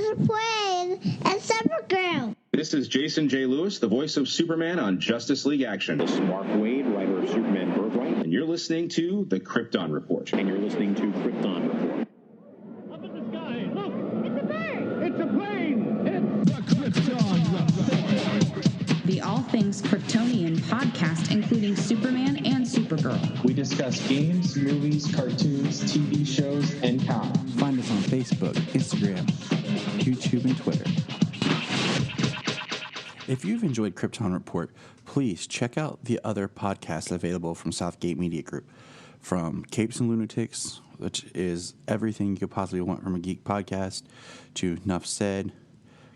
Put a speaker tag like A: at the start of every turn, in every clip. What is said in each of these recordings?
A: Report and Supergirl.
B: This is Jason J. Lewis, the voice of Superman on Justice League Action.
C: This is Mark Wade, writer of Superman Birthright.
B: And you're listening to the Krypton Report.
C: And you're listening to Krypton Report.
D: Up in the sky, look!
A: It's a bird!
D: It's a plane! It's the Krypton Report!
E: The All Things Kryptonian podcast, including Superman and Supergirl.
F: We discuss games, movies, cartoons, TV shows, and comics.
G: Find us on Facebook, Instagram, YouTube, and Twitter. If you've enjoyed Krypton Report, please check out the other podcasts available from Southgate Media Group. From Capes and Lunatics, which is everything you could possibly want from a geek podcast, to Nuff Said,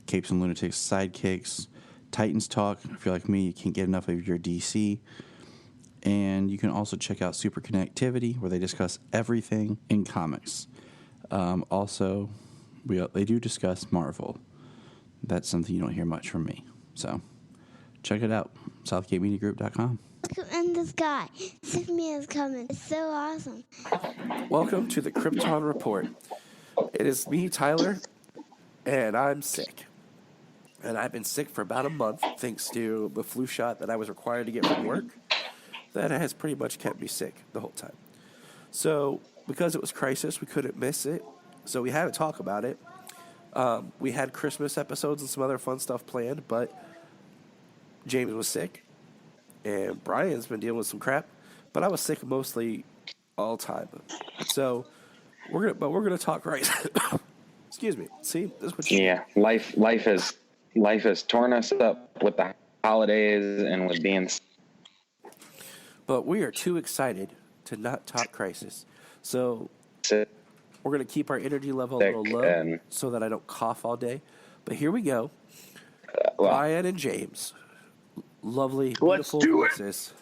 G: Capes and Lunatics Sidekicks, Titans Talk. If you're like me, you can't get enough of your DC. And you can also check out Super Connectivity, where they discuss everything in comics. Also, they do discuss Marvel. That's something you don't hear much from me. So, check it out. SouthgateMediaGroup.com.
A: In the sky. Superman is coming. It's so awesome.
H: Welcome to the Krypton Report. It is me, Tyler, and I'm sick. And I've been sick for about a month, thanks to the flu shot that I was required to get from work. That has pretty much kept me sick the whole time. So, because it was Crisis, we couldn't miss it. So we had to talk about it. We had Christmas episodes and some other fun stuff planned, but James was sick, and Brian's been dealing with some crap. But I was sick mostly all time. So we're gonna talk right. Excuse me. See, this is what you
I: life has torn us up with the holidays and with being.
H: But we are too excited to not talk Crisis. So we're going to keep our energy level a little low so that I don't cough all day. But here we go. Brian and James. Lovely, beautiful voices.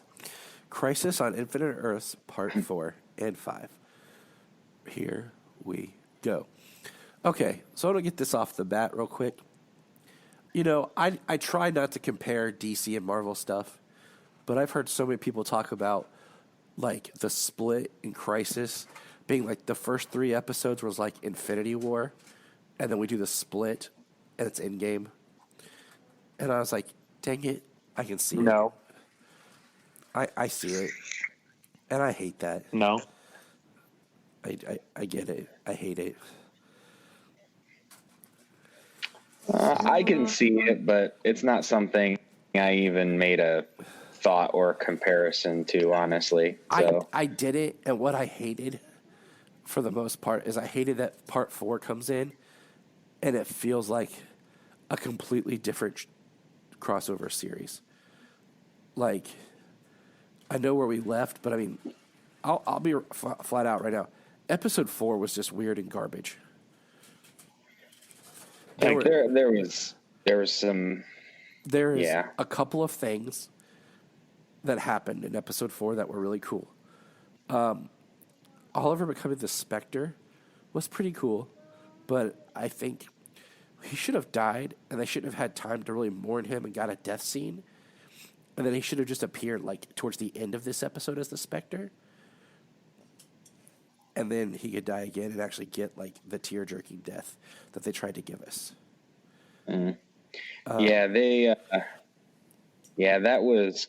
H: Crisis on Infinite Earths, Part 4 and 5. Here we go. Okay, so I'm going to get this off the bat real quick. You know, I try not to compare DC and Marvel stuff, but I've heard so many people talk about, like, the split in Crisis being like the first 3 episodes was like Infinity War, and then we do the split, and it's Endgame. And I was like, dang it, I can see it. I see it, and I hate that.
I: No.
H: I get it. I hate it.
I: I can see it, but it's not something I even made a thought or comparison to, honestly. So.
H: I did it, and what I hated for the most part is I hated that Part 4 comes in, and it feels like a completely different crossover series. Like, I know where we left, but I mean, I'll be flat out right now. Episode 4 was just weird and garbage.
I: There's
H: a couple of things that happened in episode 4 that were really cool. Oliver becoming the Spectre was pretty cool, but I think he should have died, and they shouldn't have had time to really mourn him and got a death scene. And then he should have just appeared like towards the end of this episode as the Spectre. And then he could die again and actually get like the tear-jerking death that they tried to give us.
I: Mm. That was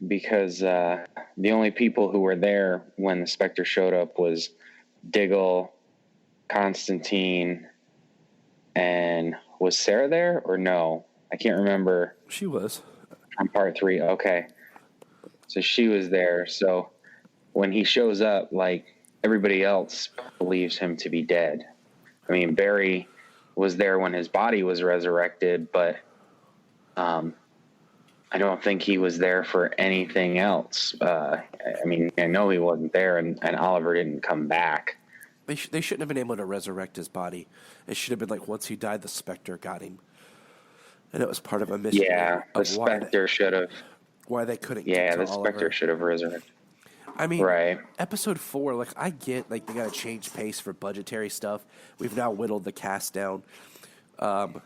I: because the only people who were there when the Spectre showed up was Diggle, Constantine, and was Sarah there or no? I can't remember.
H: She was.
I: On Part 3, okay. So she was there. So when he shows up, like, everybody else believes him to be dead. I mean, Barry was there when his body was resurrected, but I don't think he was there for anything else. I mean, I know he wasn't there, and Oliver didn't come back.
H: They shouldn't have been able to resurrect his body. It should have been like once he died, the Spectre got him. And it was part of a mystery.
I: Yeah, the Spectre should have.
H: Why they couldn't get
I: Yeah,
H: to
I: the
H: Oliver.
I: Spectre should have resurrected.
H: I mean,
I: right.
H: Episode 4, like, I get, like, they got to change pace for budgetary stuff. We've now whittled the cast down. But,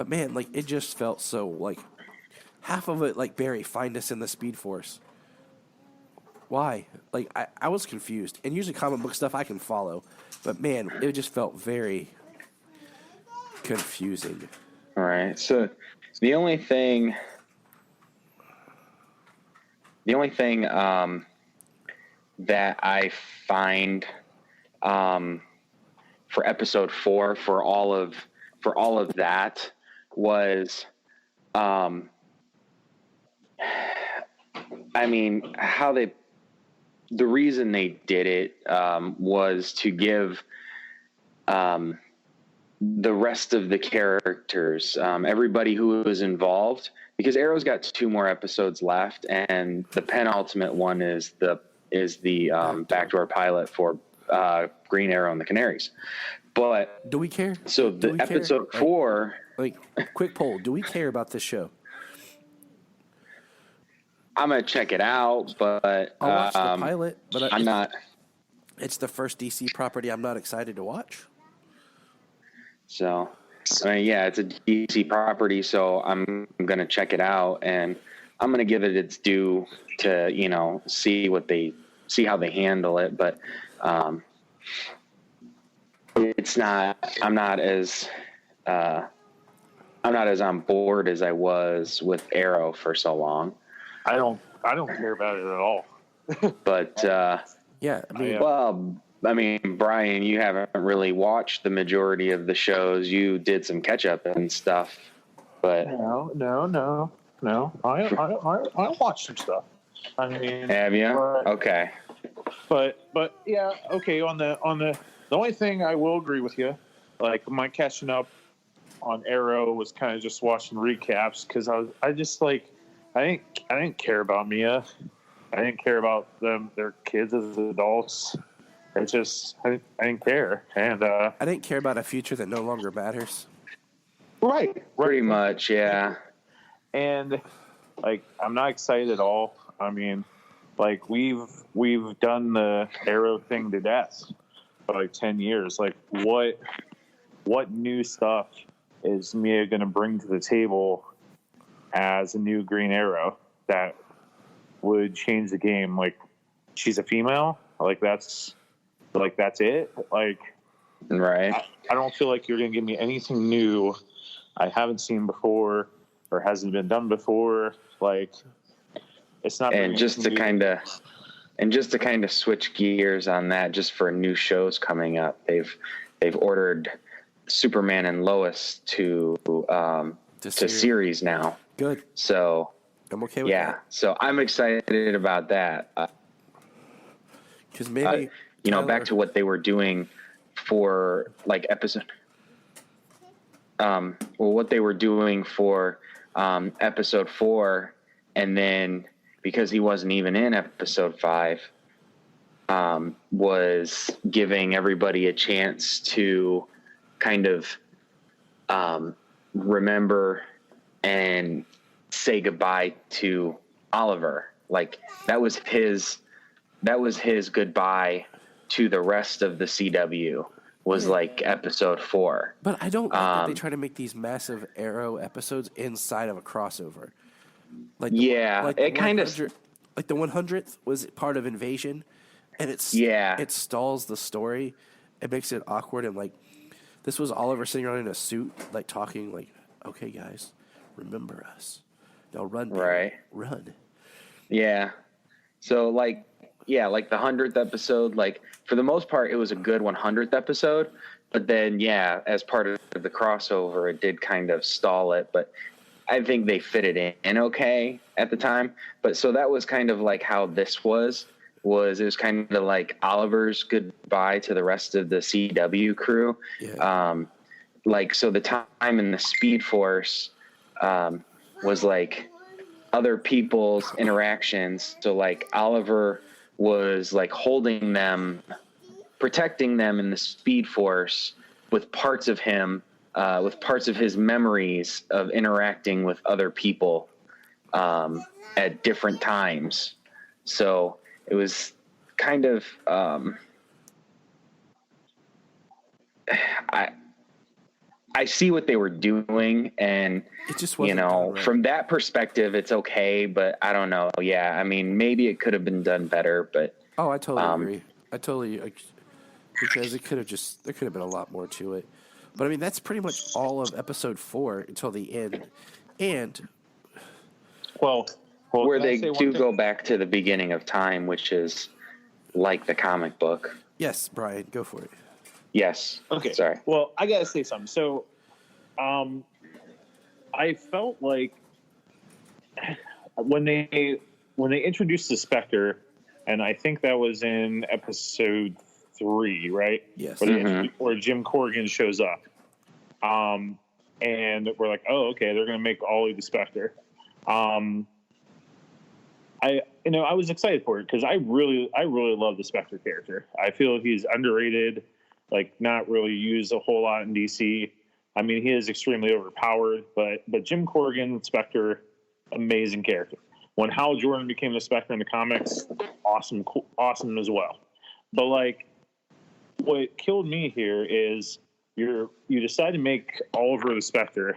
H: man, like, it just felt so, like, half of it, like, Barry, find us in the Speed Force. Why? Like, I was confused. And usually comic book stuff I can follow. But, man, it just felt very confusing.
I: All right. So the only thing that I find for episode 4 for all of that was I mean, the reason they did it was to give the rest of the characters, everybody who was involved, because Arrow's got 2 more episodes left, and the penultimate one is the backdoor pilot for Green Arrow and the Canaries. But
H: do we care?
I: So the episode 4,
H: like quick poll, do we care about this show?
I: I'm gonna check it out, but
H: I'll watch the pilot. But
I: I'm not.
H: It's the first DC property I'm not excited to watch.
I: So, I mean, yeah, it's a DC property, so I'm gonna check it out, and I'm gonna give it its due to see how they handle it. But it's not. I'm not as on board as I was with Arrow for so long.
J: I don't care about it at all.
I: But
H: yeah,
I: I mean, Brian, you haven't really watched the majority of the shows. You did some catch up and stuff, but
J: no. I watched some stuff. I mean,
I: have you? Okay.
J: But yeah, okay. On the only thing I will agree with you, like my catching up on Arrow was kind of just watching recaps because I didn't care about Mia. I didn't care about them, their kids as adults. It's just I didn't care, and
H: I didn't care about a future that no longer matters.
J: Right.
I: Pretty much, yeah.
J: And like, I'm not excited at all. I mean, like we've done the Arrow thing to death for like 10 years. Like, what new stuff is Mia going to bring to the table as a new Green Arrow that would change the game? Like, she's a female. Like that's it. Like,
I: right.
J: I don't feel like you're going to give me anything new I haven't seen before or hasn't been done before. Like, it's not.
I: And just to kind of switch gears on that, just for new shows coming up, they've ordered Superman and Lois to series now.
H: Good.
I: So
H: I'm okay with that.
I: So I'm excited about that.
H: Because maybe
I: back to what they were doing for like episode. What they were doing for episode 4, and then because he wasn't even in episode 5, was giving everybody a chance to kind of remember and say goodbye to Oliver. Like that was his goodbye to the rest of the CW. Was like episode 4.
H: But I don't like that they try to make these massive Arrow episodes inside of a crossover. Like
I: it kind of
H: like the 100th was part of Invasion, and it stalls the story. It makes it awkward, and like this was Oliver sitting around in a suit, like talking, like, "Okay, guys, remember us. Now run, baby.
I: Right?
H: Run." Yeah.
I: So like the 100th episode, like for the most part, it was a good 100th episode. But then, as part of the crossover, it did kind of stall it. But I think they fit it in okay at the time. But so that was kind of like how this was it was kind of like Oliver's goodbye to the rest of the CW crew.
H: Yeah.
I: Like, so the time in the Speed Force was like other people's interactions. So like Oliver was like holding them, protecting them in the Speed Force with parts of him, with parts of his memories of interacting with other people at different times. So it was kind of, I see what they were doing, and
H: it just wasn't done right.
I: From that perspective, it's okay, but I don't know. Yeah, I mean, maybe it could have been done better, but
H: I totally agree. Because there could have been a lot more to it. But I mean, that's pretty much all of episode 4 until the end. And
J: well
I: where
J: can I
I: they
J: say one
I: do
J: thing?
I: go back to the beginning of time, which is like the comic book.
H: yes, Brian, go for it.
I: Yes.
J: Okay.
I: Sorry.
J: Well, I gotta say something. So, I felt like when they introduced the Spectre, and I think that was in episode 3, right?
H: Yes.
J: Where Jim Corrigan shows up, and we're like, oh, okay, they're gonna make Ollie the Spectre. I was excited for it because I really love the Spectre character. I feel he's underrated, like not really used a whole lot in DC. I mean, he is extremely overpowered, but Jim Corrigan, Spectre, amazing character. When Hal Jordan became the Spectre in the comics, awesome as well. But like, what killed me here is you decide to make Oliver the Spectre,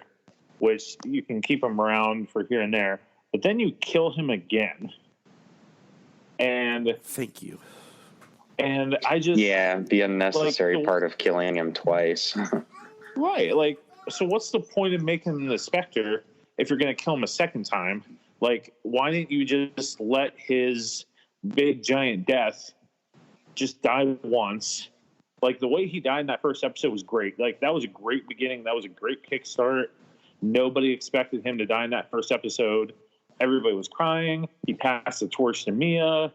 J: which you can keep him around for here and there, but then you kill him again. And
H: thank you.
J: And I just
I: the unnecessary part of killing him twice.
J: Right, like, so what's the point of making him the Spectre if you're going to kill him a second time? Like, why didn't you just let his big giant death just die once? Like, the way he died in that first episode was great. Like, that was a great beginning. That was a great kickstart. Nobody expected him to die in that first episode. Everybody was crying. He passed the torch to Mia.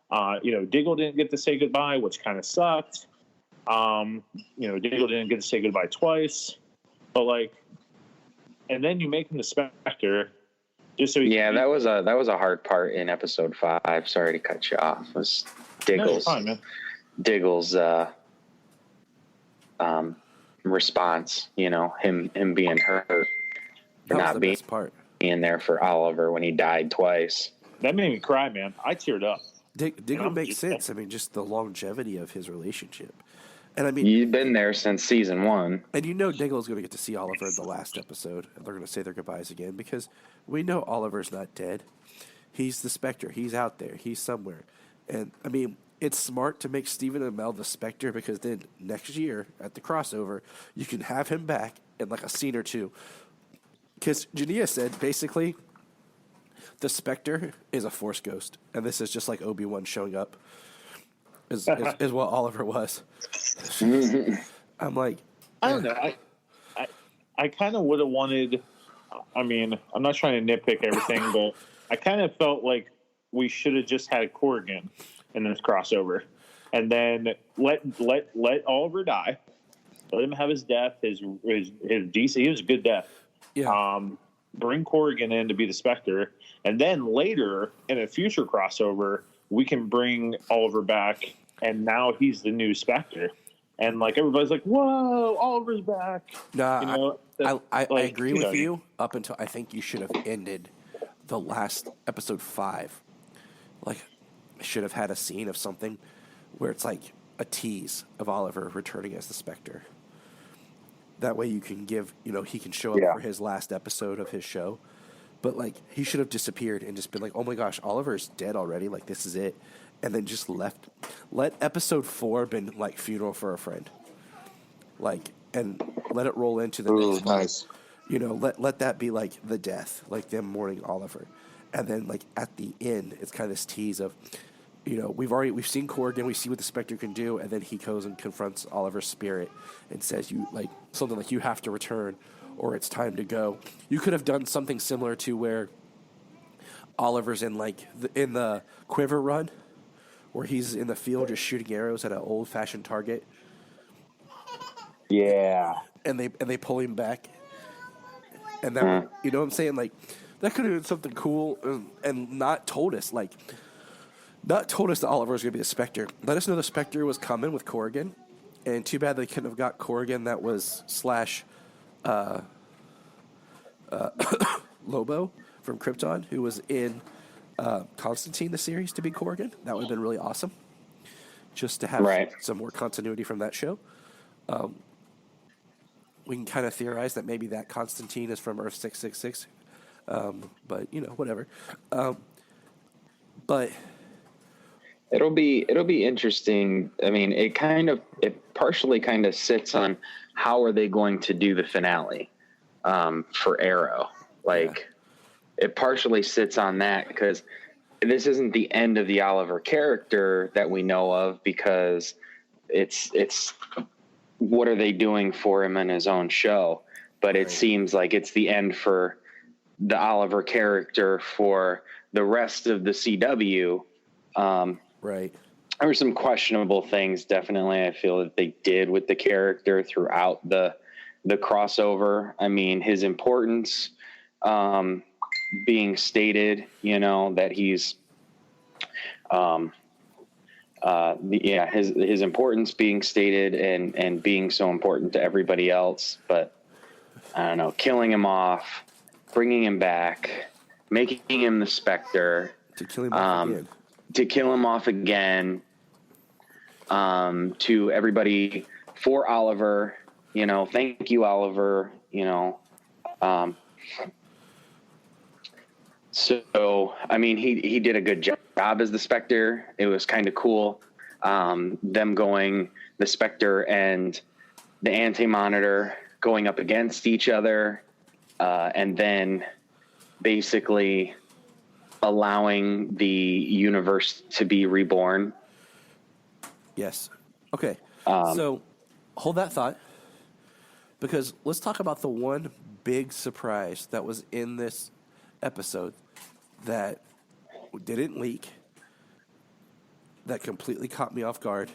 J: Diggle didn't get to say goodbye, which kind of sucked. Diggle didn't get to say goodbye twice. But like, and then you make him the Spectre just so
I: that was a hard part in episode 5. Sorry to cut you off. It was Diggle's response, him being hurt for not being there for Oliver when he died twice.
J: That made me cry, man. I teared up.
H: Diggle makes sense. I mean, just the longevity of his relationship. And I mean,
I: you've been there since season 1.
H: And Diggle's going to get to see Oliver in the last episode, and they're going to say their goodbyes again because we know Oliver's not dead. He's the Spectre. He's out there. He's somewhere. And I mean, it's smart to make Stephen Amell the Spectre because then next year at the crossover, you can have him back in like a scene or two. Because Jania said basically the Spectre is a Force ghost, and this is just like Obi-Wan showing up. Is what Oliver was. I'm like,
J: I don't know. I kind of would have wanted. I mean, I'm not trying to nitpick everything, but I kind of felt like we should have just had Corrigan in this crossover, and then let Oliver die, let him have his death, his DC. He was a good death.
H: Yeah.
J: Bring Corrigan in to be the Spectre, and then later in a future crossover, we can bring Oliver back, and now he's the new Spectre. And like everybody's like, "Whoa, Oliver's back!"
H: Nah, I agree with you. Up until I think you should have ended the last episode 5. Like, I should have had a scene of something where it's like a tease of Oliver returning as the Spectre. That way, you can give he can show up for his last episode of his show. But like, he should have disappeared and just been like, "Oh my gosh, Oliver's dead already. Like, this is it." And then just left. Let episode 4 been like Funeral for a Friend. Like, and let it roll into the next part.
J: Nice.
H: Let that be like the death, like them mourning Oliver. And then like at the end, it's kind of this tease of, we've seen Corrigan, we see what the Spectre can do, and then he goes and confronts Oliver's spirit and says, something like, "You have to return, or it's time to go." You could have done something similar to where Oliver's in in the Quiver Run, where he's in the field just shooting arrows at an old-fashioned target.
J: Yeah.
H: And they pull him back. And that, you know what I'm saying? Like, that could have been something cool and not told us that Oliver was going to be a Spectre. Let us know the Spectre was coming with Corrigan. And too bad they couldn't have got Corrigan that was / Lobo from Krypton, who was in Constantine, the series, to be Corrigan. That would have been really awesome. Just to have some more continuity from that show. We can kind of theorize that maybe that Constantine is from Earth 666. But, whatever. But
I: It'll be interesting. I mean, it partially kind of sits on how are they going to do the finale for Arrow. Like, it partially sits on that because this isn't the end of the Oliver character that we know of, because it's what are they doing for him in his own show? But it seems like it's the end for the Oliver character for the rest of the CW.
H: Right.
I: There were some questionable things, definitely, I feel that they did with the character throughout the crossover. I mean, his importance being stated, that he's his importance being stated and being so important to everybody else. But I don't know, killing him off, bringing him back, making him the Spectre,
H: to kill him off again.
I: To kill him off again, to everybody, for Oliver, thank you, Oliver, so, I mean, he did a good job as the Spectre. It was kind of cool. Them going, the Spectre and the Anti-Monitor going up against each other, and then basically allowing the universe to be reborn.
H: Yes. Okay. So hold that thought, because let's talk about the one big surprise that was in this episode that didn't leak, that completely caught me off guard.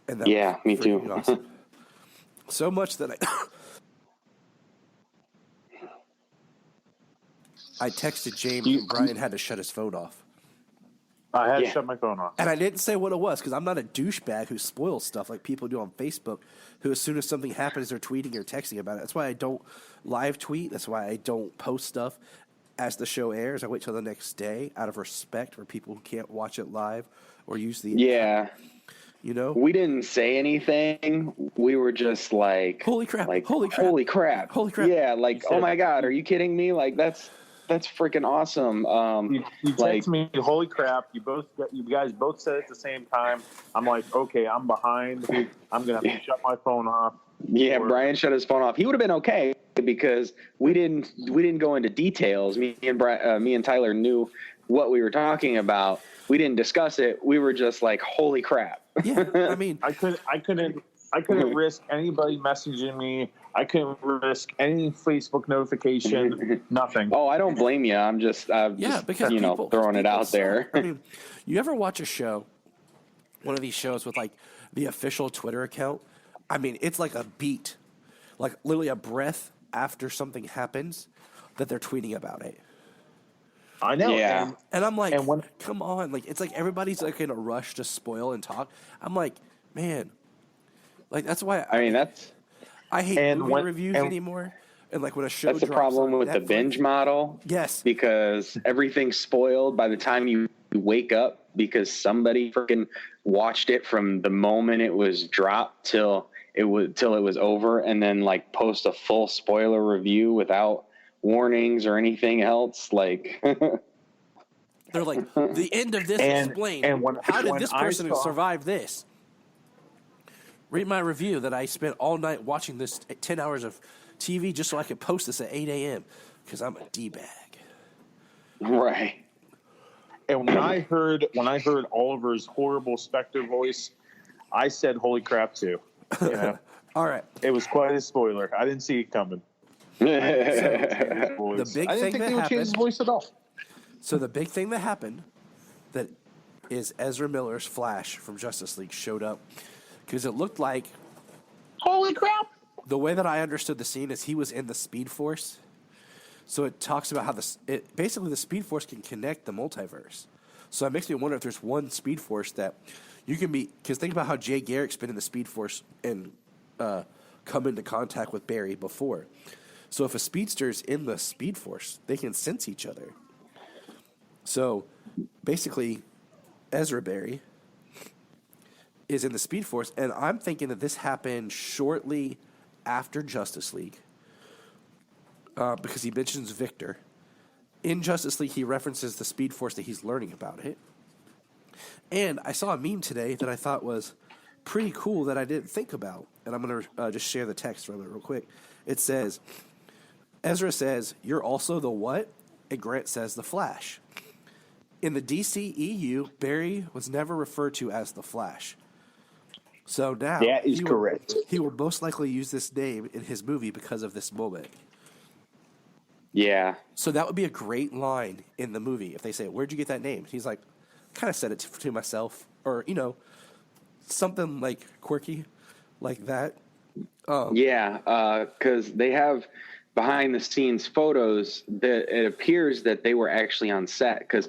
H: And that was
I: me too.
H: Awesome. So much that I texted James and Bryan had to shut his phone off.
J: I had to shut my phone off.
H: And I didn't say what it was because I'm not a douchebag who spoils stuff like people do on Facebook, who as soon as something happens, they're tweeting or texting about it. That's why I don't live tweet. That's why I don't post stuff as the show airs. I wait till the next day out of respect for people who can't watch it live or use the
I: app. We didn't say anything. We were just like,
H: holy crap,
I: like,
H: holy crap,
I: holy crap,
H: holy crap.
I: Yeah, like, oh my God, are you kidding me? Like, that's freaking awesome.
J: You text me, holy crap! You guys both said it at the same time. I'm like, okay, I'm behind. I'm gonna have to shut my phone off.
I: Yeah, Bryan shut his phone off. He would have been okay because we didn't go into details. Me and Tyler knew what we were talking about. We didn't discuss it. We were just like, holy crap.
H: Yeah, I mean,
J: I couldn't risk anybody messaging me. I couldn't risk any Facebook notification. Nothing.
I: Oh, I don't blame you. I'm just
H: because
I: throwing it out there.
H: I mean, you ever watch a show, one of these shows with like the official Twitter account? I mean, it's like a beat, like literally a breath after something happens that they're tweeting about it.
J: I know.
I: Yeah.
H: And I'm like, come on. Like, it's like everybody's like in a rush to spoil and talk. I'm like, man, like that's why I hate movie reviews anymore. And like when a show
I: that's the problem with
H: Netflix,
I: the binge model.
H: Yes.
I: Because everything's spoiled by the time you wake up because somebody freaking watched it from the moment it was dropped till it was over, and then like post a full spoiler review without warnings or anything else. Like
H: they're like, the end of this explained. How did this person survive this? Read my review that I spent all night watching this 10 hours of TV just so I could post this at 8 a.m. because I'm a D-bag.
I: Right.
J: And when I heard Oliver's horrible Spectre voice, I said, holy crap, too.
H: All right.
J: It was quite a spoiler. I didn't see it coming.
H: The big
J: I didn't think they would change his voice at all.
H: So the big thing that happened that is Ezra Miller's Flash from Justice League showed up because it looked like,
J: holy crap.
H: The way that I understood the scene is he was in the Speed Force. So it talks about how basically the Speed Force can connect the multiverse. So it makes me wonder if there's one Speed Force that you can be, because think about how Jay Garrick's been in the Speed Force and come into contact with Barry before. So if a speedster's in the Speed Force, they can sense each other. So basically, Ezra Barry is in the Speed Force, and I'm thinking that this happened shortly after Justice League because he mentions Victor. In Justice League, he references the Speed Force that he's learning about it. And I saw a meme today that I thought was pretty cool that I didn't think about. And I'm going to just share the text from it real quick. It says, Ezra says, "You're also the what?" And Grant says, "The Flash." In the DCEU, Barry was never referred to as the Flash. So now
J: that is correct.
H: He will most likely use this name in his movie because of this moment.
I: Yeah.
H: So that would be a great line in the movie if they say, "Where'd you get that name?" He's like, kind of said it to myself, or something like quirky like that.
I: Because they have behind the scenes photos that it appears that they were actually on set, because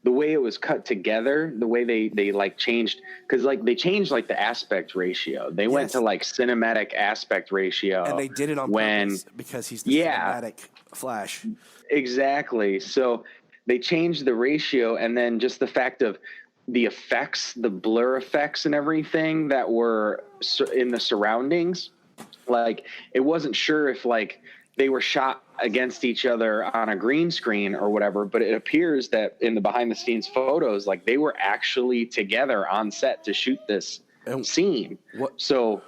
I: the way it was cut together, the way they like changed, because like they changed like the aspect ratio. They went to like cinematic aspect ratio,
H: and they did it on purpose because he's the cinematic Flash.
I: Exactly. So they changed the ratio, and then just the fact of the effects, the blur effects and everything that were in the surroundings, like it wasn't sure if like they were shot against each other on a green screen or whatever, but it appears that in the behind the scenes photos, like they were actually together on set to shoot this scene. So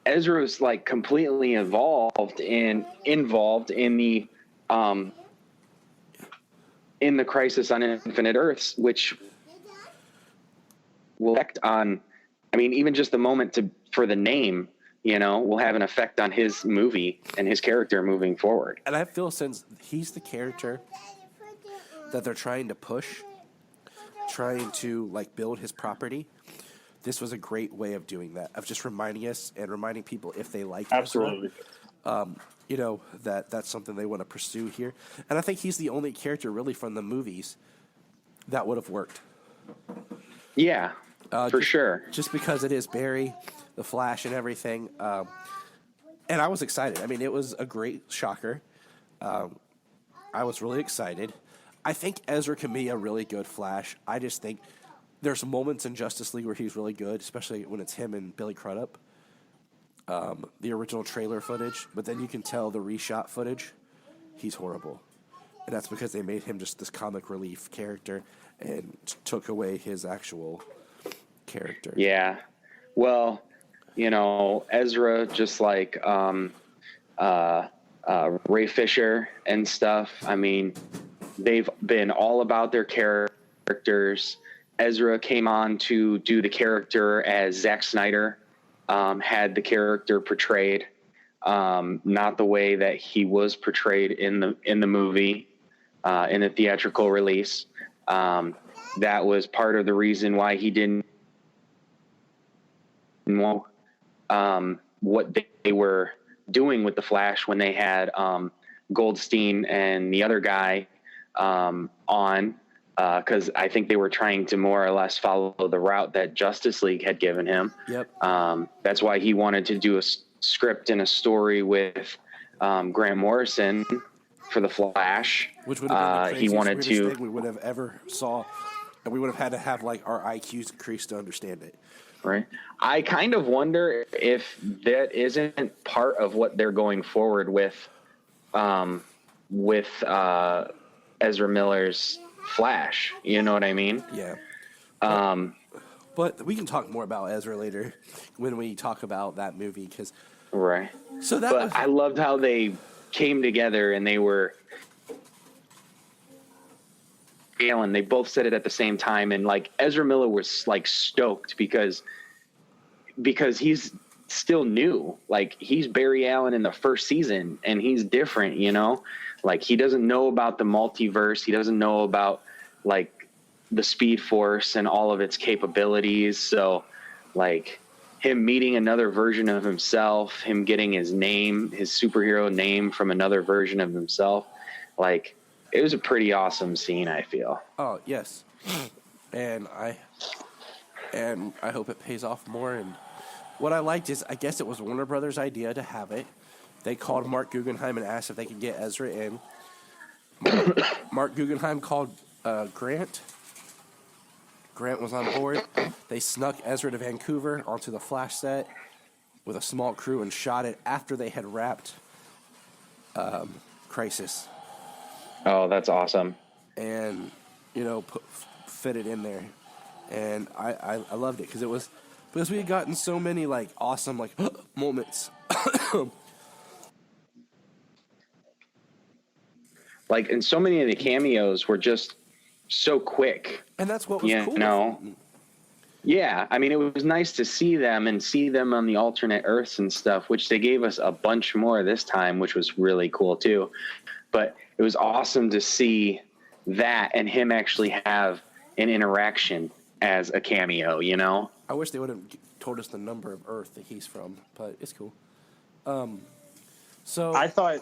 I: Ezra's like completely involved in the Crisis on Infinite Earths, which will affect on, I mean, even just the moment for the name, will have an effect on his movie and his character moving forward.
H: And I feel since he's the character that they're trying to push, trying to like build his property, this was a great way of doing that, of just reminding us and reminding people if they like
J: Absolutely.
H: Ezra, that's something they want to pursue here. And I think he's the only character really from the movies that would have worked.
I: Yeah, for sure.
H: Just because it is Barry, the Flash, and everything. And I was excited. I mean, it was a great shocker. I was really excited. I think Ezra can be a really good Flash. I just think there's moments in Justice League where he's really good, especially when it's him and Billy Crudup. The original trailer footage, but then you can tell the reshot footage, he's horrible. And that's because they made him just this comic relief character and took away his actual character.
I: Yeah. Well, Ezra, just like Ray Fisher and stuff, I mean, they've been all about their characters. Ezra came on to do the character as Zack Snyder had the character portrayed, not the way that he was portrayed in the movie, in the theatrical release. That was part of the reason why he didn't know what they were doing with the Flash when they had Goldstein and the other guy on, because I think they were trying to more or less follow the route that Justice League had given him.
H: Yep.
I: That's why he wanted to do a script and a story with Grant Morrison for the Flash.
H: Which would have been the
I: he wanted
H: craziest,
I: to
H: thing we would have ever saw, and we would have had to have like our IQs increased to understand it.
I: Right. I kind of wonder if that isn't part of what they're going forward with Ezra Miller's Flash. You know what I mean?
H: Yeah. But we can talk more about Ezra later when we talk about that movie, because
I: right.
H: So that.
I: But I loved how they came together and they were. Allen, they both said it at the same time, and like Ezra Miller was like stoked because he's still new. Like he's Barry Allen in the first season, and he's different, like he doesn't know about the multiverse. He doesn't know about like the Speed Force and all of its capabilities. So like him meeting another version of himself, him getting his name, his superhero name from another version of himself, like it was a pretty awesome scene, I feel.
H: Oh, yes. And I hope it pays off more. And what I liked is, I guess it was Warner Brothers' idea to have it. They called Mark Guggenheim and asked if they could get Ezra in. Mark Guggenheim called Grant. Grant was on board. They snuck Ezra to Vancouver onto the Flash set with a small crew and shot it after they had wrapped Crisis.
I: Oh, that's awesome.
H: And, fit it in there. And I loved it because we had gotten so many like awesome like moments.
I: Like, and so many of the cameos were just so quick.
H: And that's what was cool.
I: You know? Yeah, I mean, it was nice to see them and see them on the alternate Earths and stuff, which they gave us a bunch more this time, which was really cool too. But it was awesome to see that and him actually have an interaction as a cameo, you know?
H: I wish they would have told us the number of Earth that he's from, but it's cool. So
J: I thought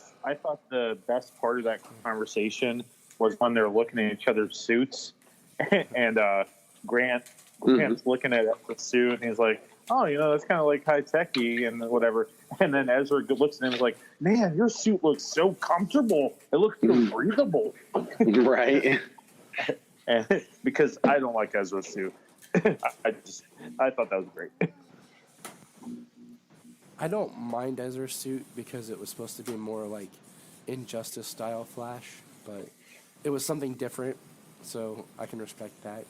J: the best part of that conversation was when they're looking at each other's suits, and Grant's looking at the suit, and he's like, "Oh, you know, that's kind of like high techy and whatever." And then Ezra looks at him and is like, "Man, your suit looks so comfortable. It looks so breathable."
I: Right.
J: And because I don't like Ezra's suit, I thought that was great.
H: I don't mind Ezra's suit because it was supposed to be more like Injustice style Flash, but it was something different, so I can respect that.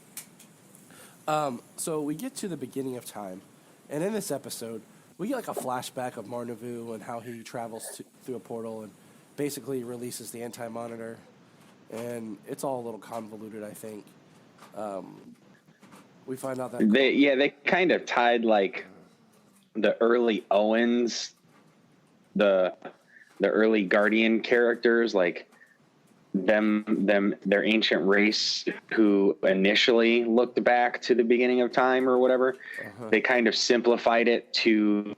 H: So we get to the beginning of time, and in this episode, we get like a flashback of Marnavu and how he travels through a portal and basically releases the Anti-Monitor, and it's all a little convoluted, I think. We find out that
I: they kind of tied like the early Owens, the early Guardian characters, like their ancient race who initially looked back to the beginning of time or whatever. They kind of simplified it to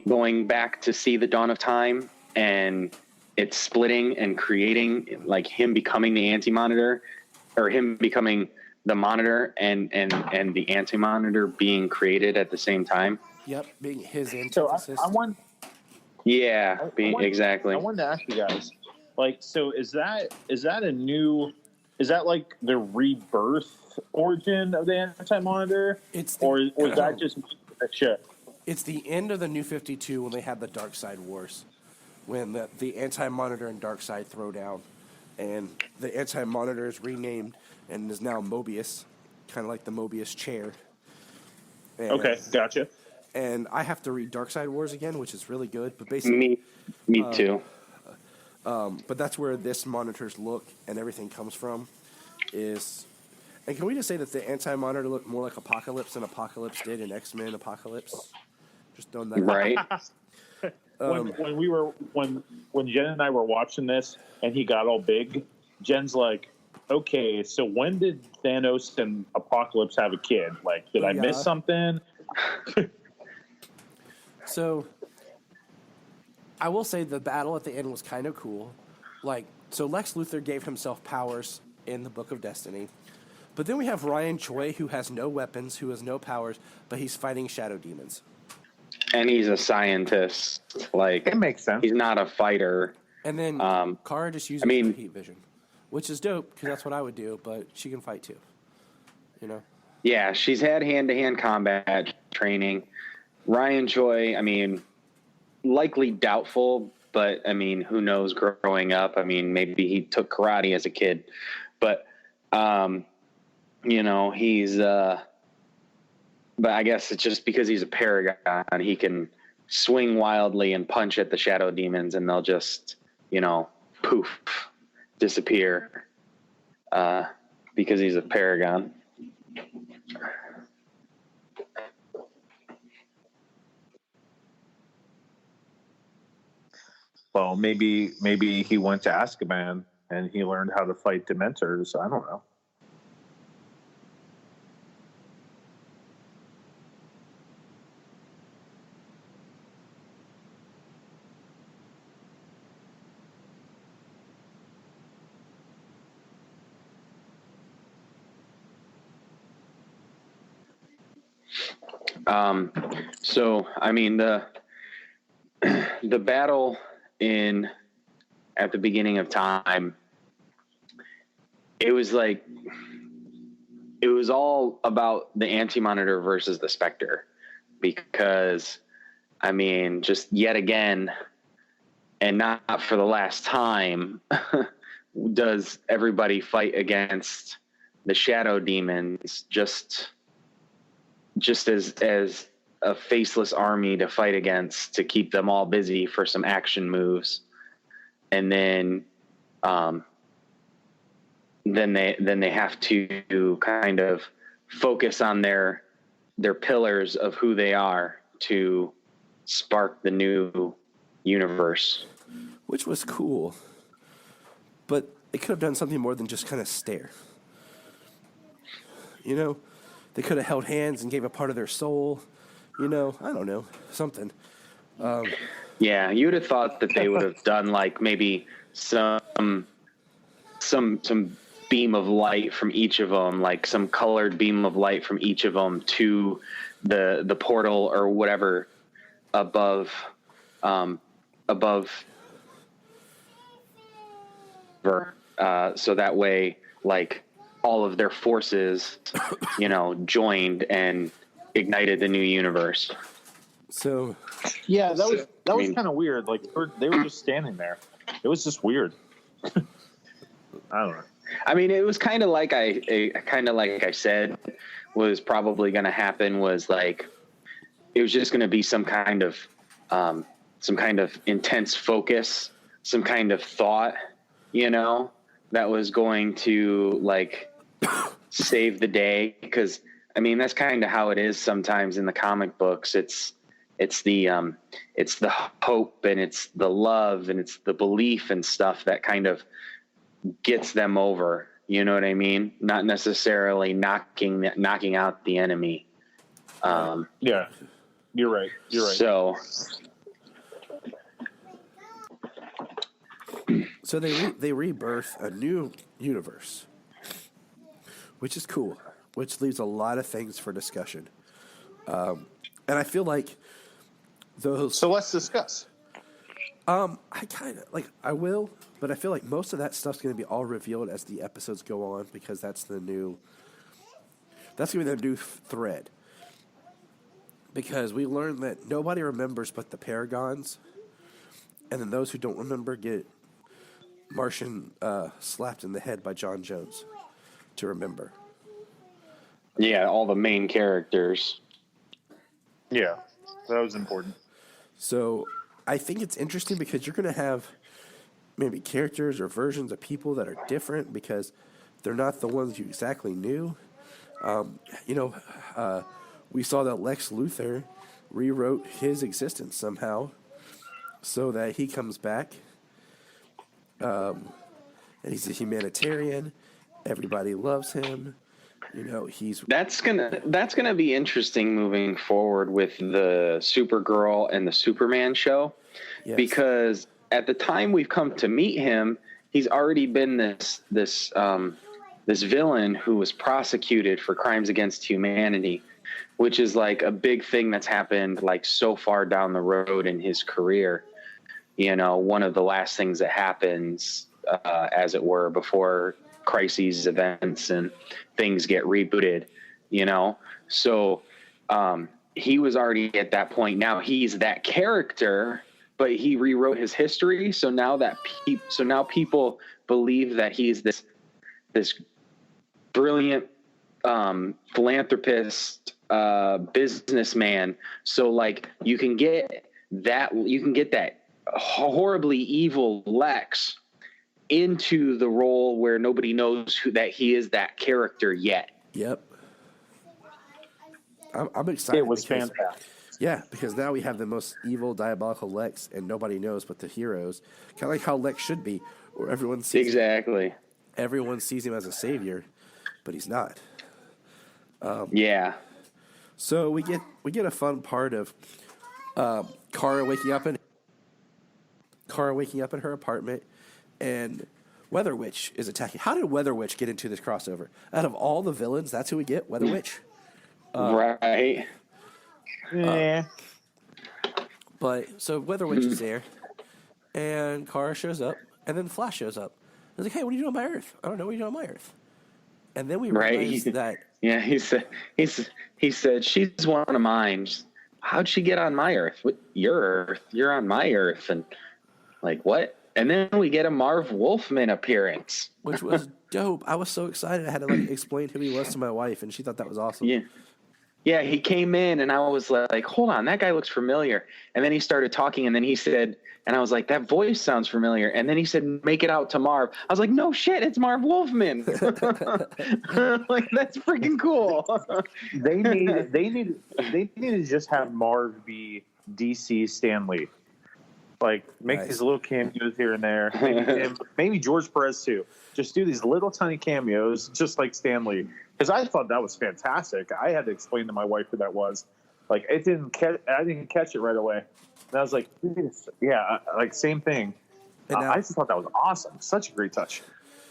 I: going back to see the dawn of time, and it's splitting and creating like him becoming the Anti-Monitor, or him becoming the Monitor and the Anti-Monitor being created at the same time.
H: Yep, being his antithesis.
J: So
I: exactly.
J: I wanted to ask you guys, like, so is that like the rebirth origin of the Anti-Monitor? Or is that just a shit?
H: It's the end of the New 52 when they had the Darkseid Wars, when the Anti-Monitor and Darkseid throw down, and the Anti-Monitor is renamed and is now Mobius, kind of like the Mobius chair. And,
J: okay, gotcha.
H: And I have to read Darkseid Wars again, which is really good. But basically,
I: me too.
H: But that's where this Monitor's look and everything comes from. And can we just say that the Anti-Monitor looked more like Apocalypse than Apocalypse did in X-Men Apocalypse? Just throwing that
I: right.
J: When Jen and I were watching this and he got all big, Jen's like, "Okay, so when did Thanos and Apocalypse have a kid? Like, did I miss something?"
H: So, I will say the battle at the end was kind of cool. Like, so Lex Luthor gave himself powers in the Book of Destiny. But then we have Ryan Choi, who has no weapons, who has no powers, but he's fighting shadow demons.
I: And he's a scientist. Like,
J: it makes sense.
I: He's not a fighter.
H: And then Kara just uses her heat vision, which is dope, because that's what I would do, but she can fight too. You know?
I: Yeah, she's had hand-to-hand combat training. Ryan Choi, I mean, likely doubtful, but, I mean, who knows growing up? I mean, maybe he took karate as a kid. But, you know, he's... but I guess it's just because he's a paragon, he can swing wildly and punch at the shadow demons, and they'll just, you know, poof, disappear because he's a paragon.
J: Well, maybe he went to Azkaban and he learned how to fight Dementors. I don't know.
I: So, I mean, the battle at the beginning of time, it was all about the Anti-Monitor versus the Spectre, because, I mean, just yet again, and not for the last time, does everybody fight against the shadow demons just as a faceless army to fight against, to keep them all busy for some action moves. And then they have to kind of focus on their pillars of who they are to spark the new universe.
H: Which was cool. But it could have done something more than just kind of stare. You know, they could have held hands and gave a part of their soul. You know, I don't know, something.
I: Yeah, you would have thought that they would have done like maybe some beam of light from each of them, like some colored beam of light from each of them to the portal or whatever above. So that way, like, all of their forces, you know, joined and ignited the new universe.
H: So
J: yeah, that was kind of weird. Like they were just standing there. It was just weird. I don't know.
I: I mean, it was kind of like I said was probably going to happen, was like it was just going to be some kind of intense focus, some kind of thought, you know, that was going to like save the day. Because I mean, that's kind of how it is sometimes in the comic books. It's the hope and it's the love and it's the belief and stuff that kind of gets them over. You know what I mean? Not necessarily knocking out the enemy.
J: Yeah, you're right.
H: So they rebirth a new universe, which is cool, which leaves a lot of things for discussion. And I feel like those.
J: So let's discuss.
H: I kind of like I will, but I feel like most of that stuff's going to be all revealed as the episodes go on, because that's going to be the new thread. Because we learned that nobody remembers but the Paragons, and then those who don't remember get Martian slapped in the head by John Jones to remember.
I: Yeah, all the main characters.
J: Yeah, that was important.
H: So I think it's interesting because you're going to have maybe characters or versions of people that are different because they're not the ones you exactly knew. We saw that Lex Luthor rewrote his existence somehow so that he comes back. And he's a humanitarian. Everybody loves him. You know,
I: that's gonna be interesting moving forward with the Supergirl and the Superman show. Yes. Because at the time we've come to meet him, he's already been this villain who was prosecuted for crimes against humanity, which is like a big thing that's happened like so far down the road in his career. You know, one of the last things that happens, as it were, before crises events and things get rebooted, you know? So he was already at that point. Now he's that character, but he rewrote his history. So now people believe that he's this brilliant philanthropist, businessman. So like you can get that horribly evil Lex into the role where nobody knows that he is that character yet.
H: Yep. I'm excited.
J: It was fantastic.
H: Yeah, because now we have the most evil, diabolical Lex, and nobody knows but the heroes. Kind of like how Lex should be, where everyone sees everyone sees him as a savior, but he's not.
I: Yeah.
H: So we get a fun part of Kara waking up in her apartment, and Weather Witch is attacking. How did Weather Witch get into this crossover? Out of all the villains, that's who we get, Weather Witch.
I: Right.
J: Yeah.
H: But so Weather Witch is there, and Kara shows up, and then Flash shows up. I was like, "Hey, what are you doing on my Earth?" "I don't know. What are you doing on my Earth?" And then we realized that.
I: Yeah, he said she's one of mine. How'd she get on my Earth? What, your Earth? You're on my Earth, and like what? And then we get a Marv Wolfman appearance.
H: Which was dope. I was so excited. I had to explain who he was to my wife, and she thought that was awesome.
I: Yeah. Yeah, he came in, and I was like, hold on, that guy looks familiar. And then he started talking, and then he said, and I was like, that voice sounds familiar. And then he said, make it out to Marv. I was like, no shit, it's Marv Wolfman. Like, that's freaking cool.
J: They need to just have Marv be DC Stan Lee. Like, make these little cameos here and there. Maybe George Perez too. Just do these little tiny cameos, just like Stan Lee. Because I thought that was fantastic. I had to explain to my wife who that was. Like, I didn't catch it right away. And I was like, yeah, like same thing. And I just thought that was awesome. Such a great touch.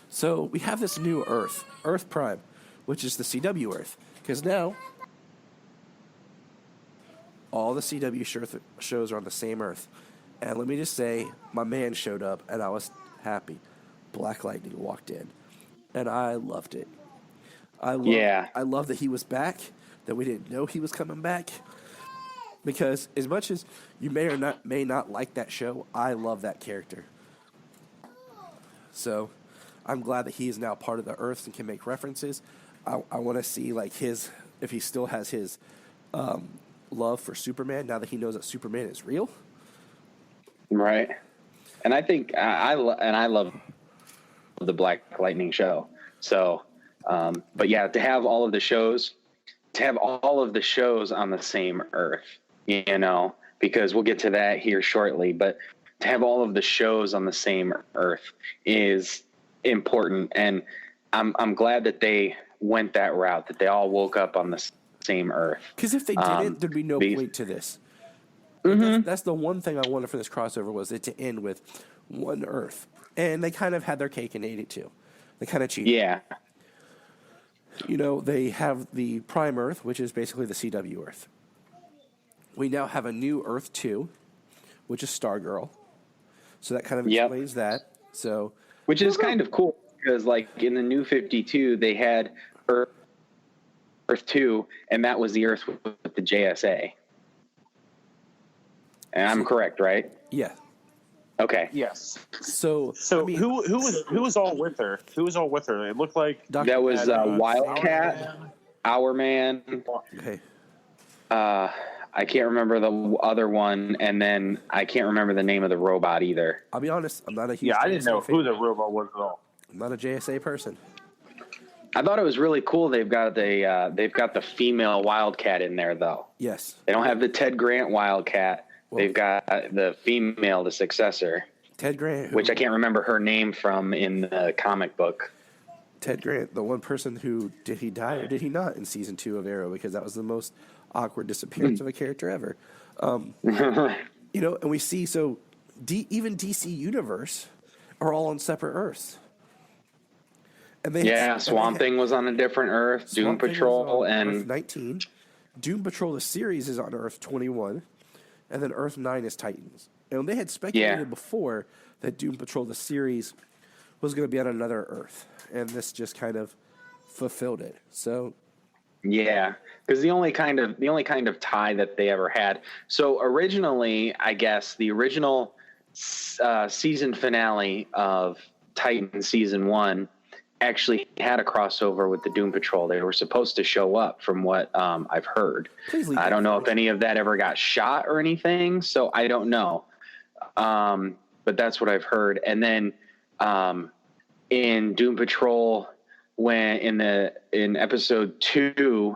H: So we have this new Earth, Earth Prime, which is the CW Earth. Because now all the CW shows are on the same Earth. And let me just say, my man showed up, and I was happy. Black Lightning walked in, and I loved it. I love that he was back, that we didn't know he was coming back. Because as much as you may not like that show, I love that character. So I'm glad that he is now part of the Earths and can make references. I want to see like if he still has his love for Superman now that he knows that Superman is real.
I: Right. And I think I love the Black Lightning show. So, but yeah, to have all of the shows on the same Earth, you know, because we'll get to that here shortly, but to have all of the shows on the same Earth is important. And I'm glad that they went that route, that they all woke up on the same Earth.
H: Because if they didn't, there'd be no point to this. Mm-hmm. That's the one thing I wanted for this crossover was it to end with one Earth. And they kind of had their cake and ate it too. They kind of cheated.
I: Yeah.
H: You know, they have the Prime Earth, which is basically the CW Earth. We now have a new Earth 2, which is Stargirl. So that kind of explains that. So,
I: which is kind of cool because, like, in the New 52, they had Earth 2, and that was the Earth with the JSA. And I'm correct, right?
H: Yeah.
J: Okay. Yes.
H: So
J: I mean, who was all with her? Who was all with her? It looked like
I: that was Wildcat, Hourman.
H: Okay.
I: I can't remember the other one, and then I can't remember the name of the robot either.
H: I'll be honest, I'm not a huge
J: I didn't know who the robot was at all.
H: I'm not a JSA person.
I: I thought it was really cool. They've got the female Wildcat in there, though.
H: Yes.
I: They don't have the Ted Grant Wildcat. Well, they've got the female, the successor.
H: Ted Grant.
I: Which I can't remember her name from in the comic book.
H: Ted Grant, the one person who, did he die or did he not in season 2 of Arrow? Because that was the most awkward disappearance of a character ever. You know, and we see, so even DC Universe are all on separate Earths. And
I: Swamp Thing was on a different Earth. Doom Patrol and
H: Earth 19. Doom Patrol the series is on Earth 21, and then Earth 9 is Titans. And they had speculated before that Doom Patrol the series was going to be on another Earth, and this just kind of fulfilled it. So,
I: because the only kind of tie that they ever had. So originally, I guess the original season finale of Titan season 1 actually had a crossover with the Doom Patrol. They were supposed to show up from what I've heard. I don't know if any of that ever got shot or anything, so I don't know. But that's what I've heard. And then in Doom Patrol, when in episode 2,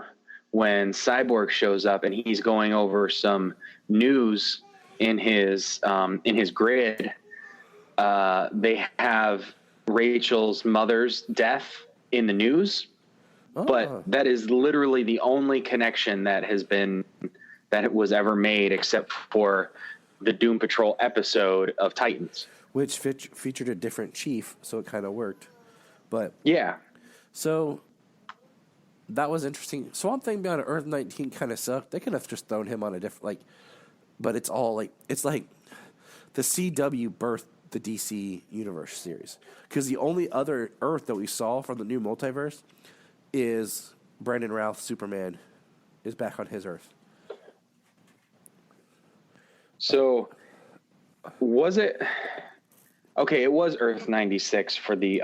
I: when Cyborg shows up and he's going over some news in his grid, they have Rachel's mother's death in the news, but that is literally the only connection that was ever made, except for the Doom Patrol episode of Titans,
H: which featured a different chief, so it kind of worked. But so that was interesting. Swamp Thing being on Earth 19 kind of sucked. They could have just thrown him on a different but it's all it's like the CW birthed the DC Universe series, because the only other Earth that we saw from the new multiverse is Brandon Routh Superman is back on his Earth.
I: So was it Okay, it was Earth 96 for the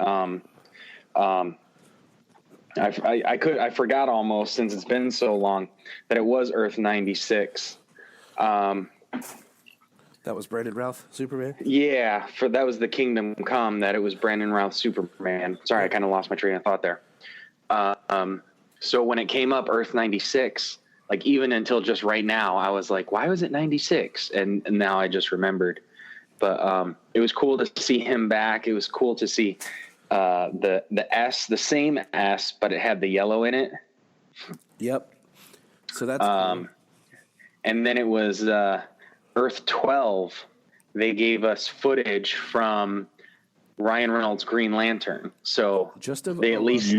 I: I forgot almost, since it's been so long, that it was Earth 96.
H: That was Brandon Routh, Superman?
I: Yeah, that was the Kingdom Come, that it was Brandon Routh, Superman. Sorry, I kind of lost my train of thought there. So when it came up, Earth 96, like even until just right now, I was like, why was it 96? And now I just remembered. But it was cool to see him back. It was cool to see the S, the same S, but it had the yellow in it.
H: Yep. So that's cool.
I: And then it was Earth 12. They gave us footage from Ryan Reynolds' Green Lantern. So they at least.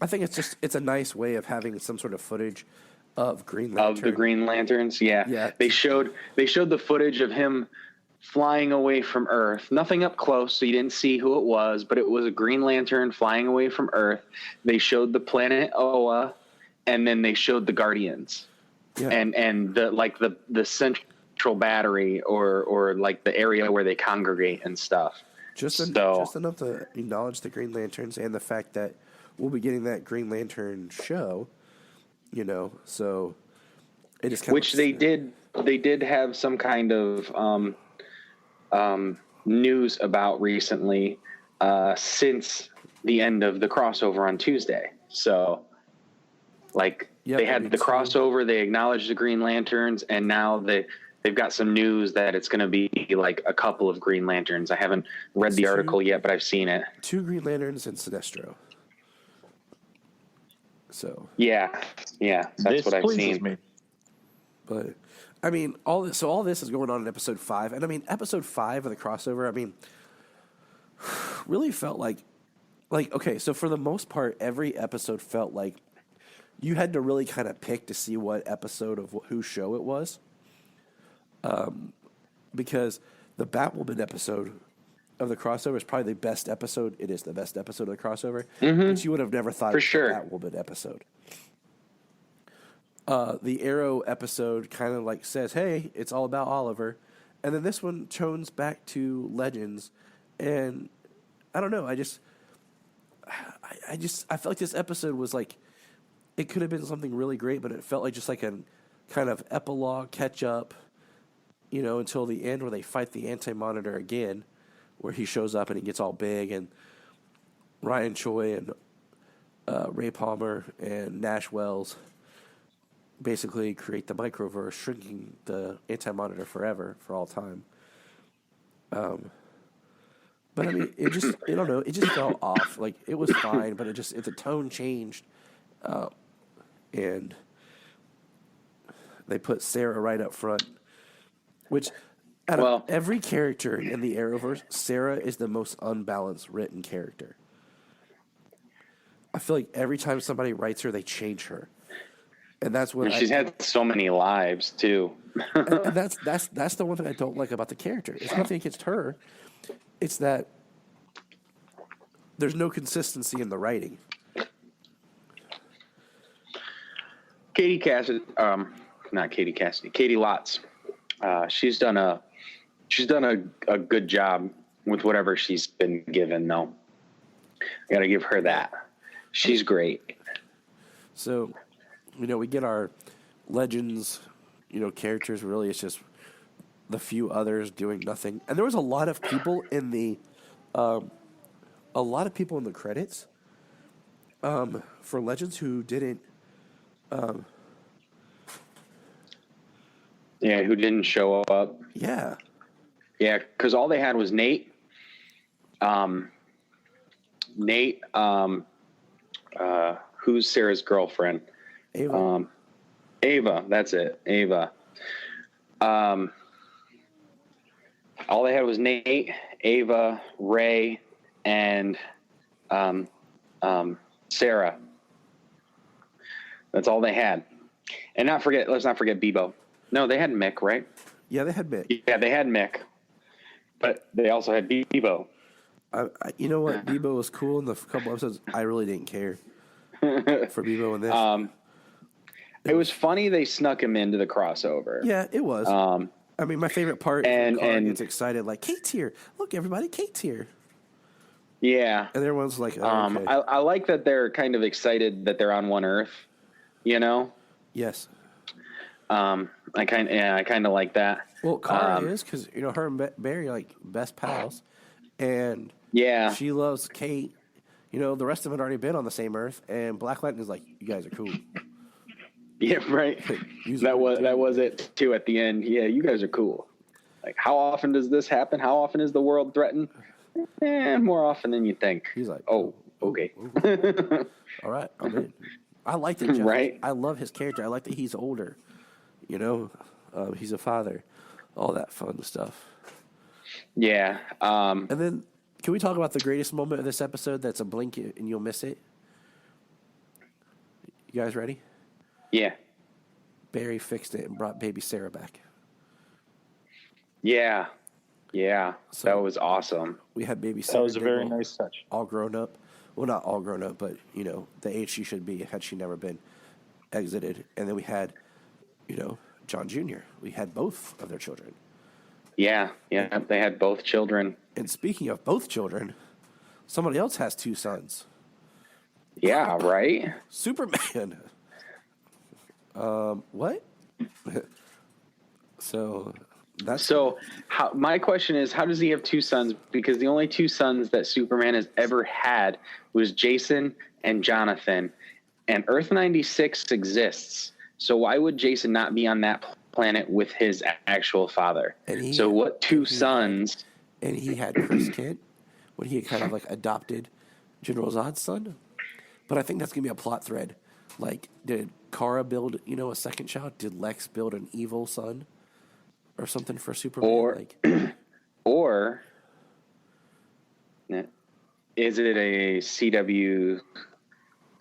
H: I think it's a nice way of having some sort of footage of Green Lantern.
I: Of the Green Lanterns, yeah. They showed the footage of him flying away from Earth. Nothing up close, so you didn't see who it was, but it was a Green Lantern flying away from Earth. They showed the planet Oa, and then they showed the Guardians, and the central battery or like the area where they congregate and stuff.
H: Just enough to acknowledge the Green Lanterns and the fact that we'll be getting that Green Lantern show. So it is kind
I: which they did have some kind of news about recently since the end of the crossover on Tuesday. So they had the crossover, they acknowledged the Green Lanterns, and now they've got some news that it's going to be like a couple of Green Lanterns. I haven't read the article yet, but I've seen it. 2
H: Green Lanterns and Sinestro. So
I: yeah, that's what I've seen.
J: Me.
H: But I mean, all this is going on in episode 5, and I mean, episode 5 of the crossover, I mean, really felt like okay. So for the most part, every episode felt like you had to really kind of pick to see what episode of whose show it was, because the Batwoman episode of the crossover is probably the best episode. It is the best episode of the crossover.
I: Mm-hmm.
H: But you would have never thought
I: for
H: it was
I: sure.
H: the Batwoman episode. The Arrow episode kind of like says, "Hey, it's all about Oliver," and then this one tones back to Legends, and I don't know. I felt like this episode was like it could have been something really great, but it felt like just like a kind of epilogue catch up, until the end where they fight the Anti-Monitor again. Where he shows up and he gets all big, and Ryan Choi and Ray Palmer and Nash Wells basically create the microverse, shrinking the Anti-Monitor forever, for all time. But I mean, it just fell off. Like, it was fine, but the tone changed, and they put Sarah right up front, which. Out of every character in the Arrowverse, Sarah is the most unbalanced written character. I feel like every time somebody writes her, they change her, and that's what
I: she's had so many lives too.
H: and that's the one thing I don't like about the character. It's nothing against her; it's that there's no consistency in the writing.
I: Katie Lotz. She's done a good job with whatever she's been given, though. I got to give her that. She's great.
H: So, we get our Legends, characters. Really, it's just the few others doing nothing. And there was a lot of people in the credits for Legends who didn't.
I: Who didn't show up.
H: Yeah.
I: Yeah, because all they had was Nate. Who's Sarah's girlfriend?
H: Ava.
I: Ava, that's it. Ava. All they had was Nate, Ava, Ray, and Sarah. That's all they had. And let's not forget Bebo. No, they had Mick, right?
H: Yeah, they had Mick.
I: Yeah, they had Mick. But they also had Bebo.
H: You know what? Bebo was cool in the couple episodes. I really didn't care for Bebo in this.
I: It was funny they snuck him into the crossover.
H: Yeah, it was. I mean, my favorite part is when Kara gets excited, like, Kate's here. Look, everybody, Kate's here.
I: Yeah.
H: And everyone's like, oh, okay.
I: I like that they're kind of excited that they're on one Earth, you know?
H: Yes.
I: I kind of like that.
H: Well, Kara is, because, you know, her and Barry are, like, best pals. And she loves Kate. You know, the rest of them had already been on the same Earth. And Black Lightning is like, you guys are cool.
I: Yeah, right. That was it, too, at the end. Yeah, you guys are cool. Like, how often does this happen? How often is the world threatened? More often than you think.
H: He's like,
I: oh, okay.
H: All right, I'm in. I like that, Jeff.
I: Right?
H: I love his character. I like that he's older. You know, he's a father. All that fun stuff.
I: Yeah.
H: And then, can we talk about the greatest moment of this episode that's a blink and you'll miss it? You guys ready?
I: Yeah.
H: Barry fixed it and brought baby Sarah back.
I: Yeah. Yeah. So that was awesome.
H: We had baby Sarah.
J: That was a very nice touch.
H: All grown up. Well, not all grown up, but, you know, the age she should be had she never been exited. And then we had, you know, John Jr. We had both of their children.
I: Yeah. Yeah. They had both children.
H: And speaking of both children, somebody else has 2 sons.
I: Yeah, right?
H: Superman. What?
I: My question is, how does he have 2 sons? Because the only 2 sons that Superman has ever had was Jason and Jonathan, and Earth 96 exists. So why would Jason not be on that planet with his actual father? So what 2 sons?
H: And he had Chris Kent, when he had kind of like adopted General Zod's son. But I think that's gonna be a plot thread. Like, did Kara build, you know, a second child? Did Lex build an evil son? Or something for Superman?
I: Or is it a CW?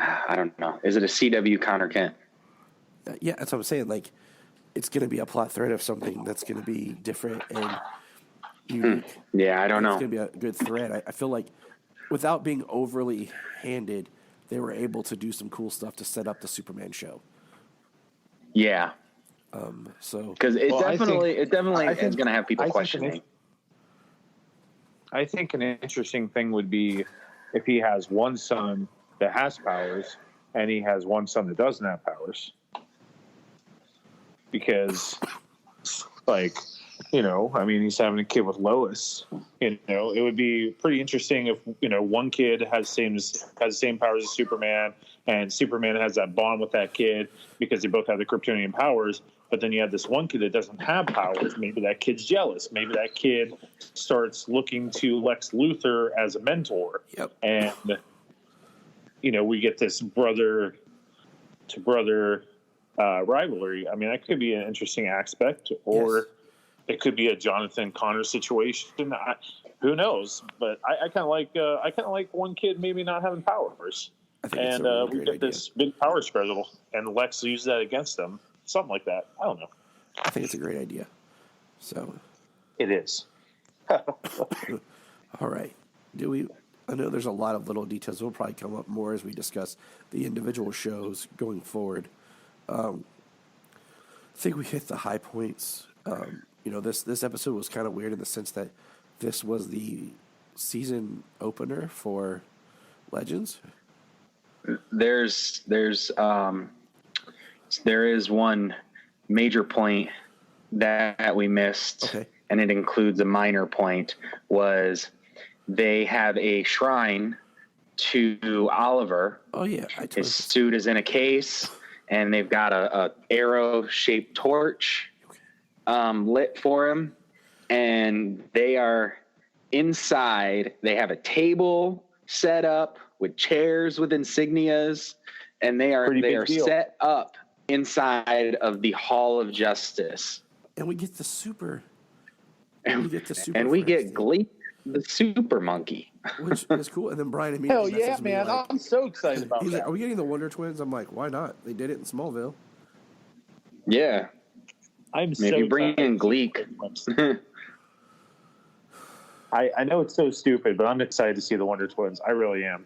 I: I don't know. Is it a CW Connor Kent?
H: Yeah, that's what I'm saying. Like, it's going to be a plot thread of something that's going to be different and unique.
I: Yeah, I don't know.
H: It's going to be a good thread. I feel like without being overly handed, they were able to do some cool stuff to set up the Superman show.
I: Yeah.
H: Because
I: it definitely is going to have people questioning.
J: I think an interesting thing would be if he has one son that has powers and he has one son that doesn't have powers. Because, like, you know, I mean, he's having a kid with Lois. You know, it would be pretty interesting if, you know, one kid has the same powers as Superman, and Superman has that bond with that kid because they both have the Kryptonian powers. But then you have this one kid that doesn't have powers. Maybe that kid's jealous. Maybe that kid starts looking to Lex Luthor as a mentor.
H: Yep.
J: And, you know, we get this brother to brother rivalry. I mean, that could be an interesting aspect, or it could be a Jonathan Connor situation. Who knows? But I kind of like one kid maybe not having powers, and we get this big power struggle, and Lex uses that against them. Something like that. I don't know.
H: I think it's a great idea. So
J: it is.
H: All right. I know there's a lot of little details that will probably come up more as we discuss the individual shows going forward. I think we hit the high points. You know, this episode was kind of weird in the sense that this was the season opener for Legends.
I: There is one major point that we missed, and it includes a minor point, was they have a shrine to Oliver.
H: Oh, yeah.
I: His suit is in a case, and they've got a arrow-shaped torch lit for him, and they are inside. They have a table set up with chairs with insignias, and they are set up inside of the Hall of Justice.
H: And we get the super.
I: And we get Gleek, the super monkey.
H: Which is cool. And then Bryan immediately
J: hell yeah, man.
H: Like,
J: I'm so excited about that.
H: Like, are we getting the Wonder Twins? I'm like, why not? They did it in Smallville.
I: Yeah. Maybe bring in Gleek.
J: I know it's so stupid, but I'm excited to see the Wonder Twins. I really am.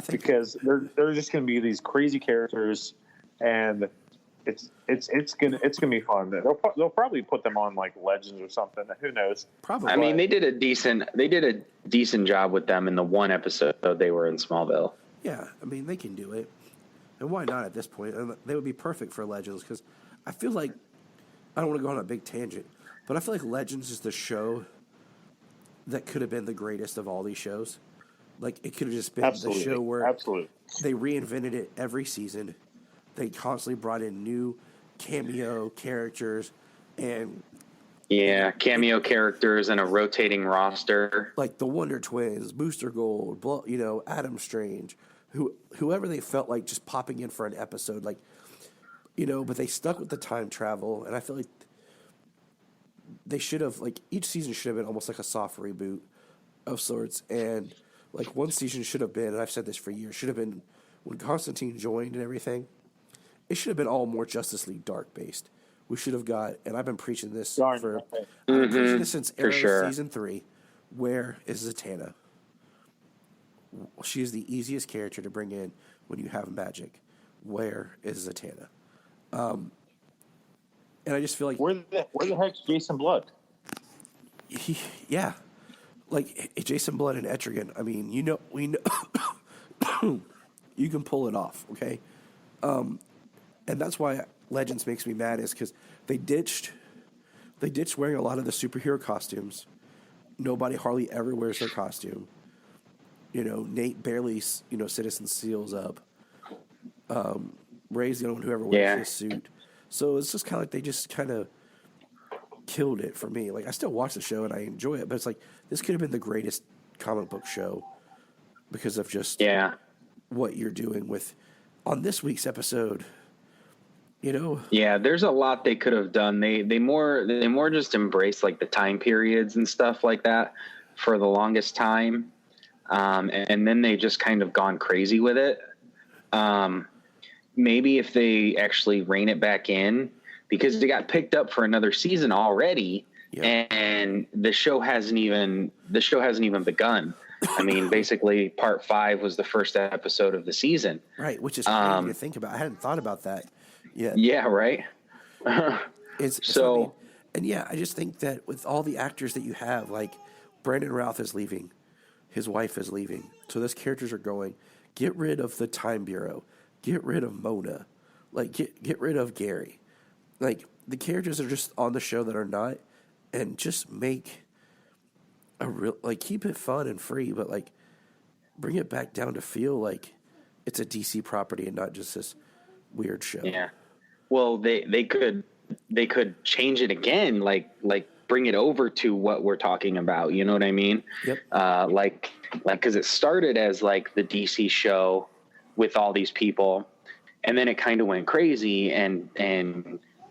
J: Because they're just going to be these crazy characters, and it's gonna be fun. They'll probably put them on like Legends or something. Who knows?
H: Probably.
I: I mean, they did a decent job with them in the one episode they were in Smallville.
H: Yeah, I mean, they can do it. And why not at this point? And they would be perfect for Legends because I feel like, I don't want to go on a big tangent, but I feel like Legends is the show that could have been the greatest of all these shows. Like, it could have just been the show where they reinvented it every season. They constantly brought in new cameo characters and...
I: Yeah, cameo characters and a rotating roster.
H: Like the Wonder Twins, Booster Gold, Adam Strange, whoever they felt like just popping in for an episode, like, but they stuck with the time travel, and I feel like they should have, like, each season should have been almost like a soft reboot of sorts, and, like, one season should have been, and I've said this for years, should have been when Constantine joined and everything, it should have been all more Justice League dark-based. We should have got, and I've been preaching this since Arrow Season 3, where is Zatanna? She is the easiest character to bring in when you have magic. Where is Zatanna? And I just feel like...
J: Where the heck's Jason Blood?
H: Yeah. Like, Jason Blood and Etrigan, I mean, we know... you can pull it off, okay? And that's why Legends makes me mad, is because they ditched wearing a lot of the superhero costumes. Nobody hardly ever wears their costume. Nate barely, Citizen Seals up. Ray's the only one who ever wears his suit. So it's just kind of like they just kind of killed it for me. Like, I still watch the show and I enjoy it, but it's like, this could have been the greatest comic book show because of just what you're doing with, on this week's episode,
I: Yeah, there's a lot they could have done. They more just embraced like the time periods and stuff like that for the longest time. And then they just kind of gone crazy with it. Maybe if they actually rein it back in, because they got picked up for another season already, and the show hasn't even begun. I mean, basically, part 5 was the first episode of the season.
H: Right, which is crazy to think about. I hadn't thought about that yet.
I: Yeah, right.
H: So, and yeah, I just think that with all the actors that you have, like Brandon Routh is leaving, his wife is leaving, so those characters are going. Get rid of the Time Bureau. Get rid of Mona. Like, get rid of Gary. Like, the characters are just on the show that are not, and just make a real, like, keep it fun and free, but like bring it back down to feel like it's a DC property and not just this weird show.
I: Yeah. Well, they could change it again, like bring it over to what we're talking about. You know what I mean?
H: Yep.
I: Like, cause it started as like the DC show with all these people, and then it kind of went crazy and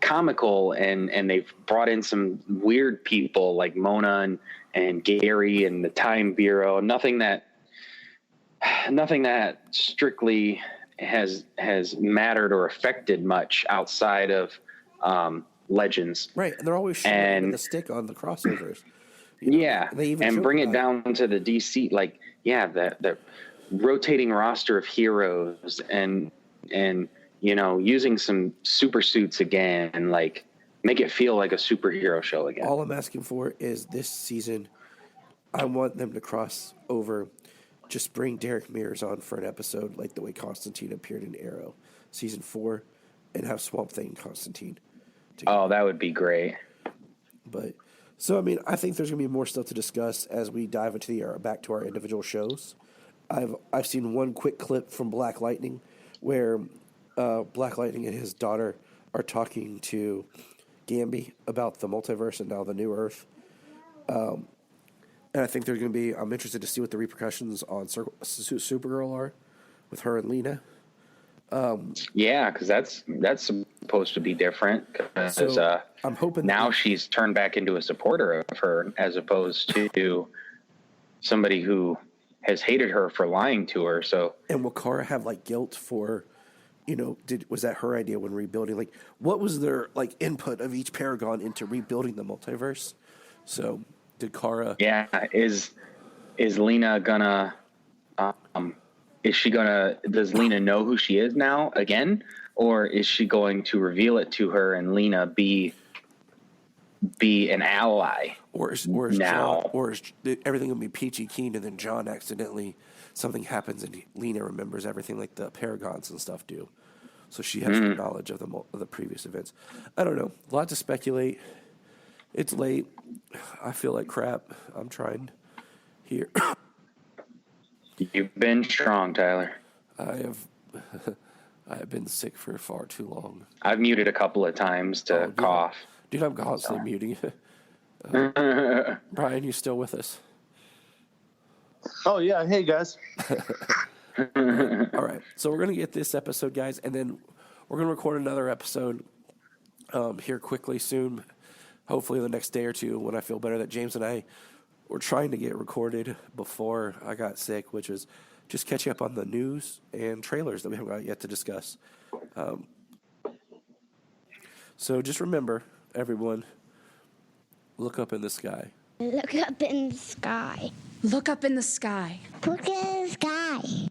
I: comical, and they've brought in some weird people like Mona and Gary and the Time Bureau. Nothing that strictly has mattered or affected much outside of Legends.
H: Right, and they're always showing the stick on the crossovers.
I: And bring it down to the DC, like, the rotating roster of heroes and using some super suits again, and like make it feel like a superhero show again.
H: All I'm asking for is this season, I want them to cross over. Just bring Derek Mears on for an episode like the way Constantine appeared in Arrow season 4, and have Swamp Thing and Constantine together.
I: Oh, that would be great.
H: But so, I mean, I think there's going to be more stuff to discuss as we dive into back to our individual shows. I've seen one quick clip from Black Lightning where Black Lightning and his daughter are talking to Gamby about the multiverse and now the new Earth. And I think there's going to be, I'm interested to see what the repercussions on Supergirl are with her and Lena.
I: Because that's supposed to be different. So
H: I'm hoping
I: now she's turned back into a supporter of her, as opposed to somebody who has hated her for lying to her. So,
H: and will Kara have like guilt for, was that her idea when rebuilding? Like, what was their like input of each Paragon into rebuilding the multiverse? So, did Kara?
I: Yeah, is Lena gonna? Is she gonna? Does Lena know who she is now again? or is she going to reveal it to her and Lena be an ally?
H: Or is everything gonna be peachy keen, and then John accidentally something happens and Lena remembers everything like the Paragons and stuff do, so she has the knowledge of the previous events. I don't know. A lot to speculate. It's late. I feel like crap. I'm trying here.
I: You've been strong, Tyler.
H: I have been sick for far too long.
I: I've muted a couple of times to cough.
H: Dude, I'm constantly muting. Bryan, you still with us?
J: Oh, yeah. Hey, guys.
H: All right. So we're going to get this episode, guys, and then we're going to record another episode here quickly soon, hopefully the next day or two when I feel better. That James and I were trying to get recorded before I got sick, which is just catching up on the news and trailers that we haven't got yet to discuss. So just remember, everyone, look up in the sky.
A: Look up in the sky.
E: Look up in the sky.
A: Look at the sky.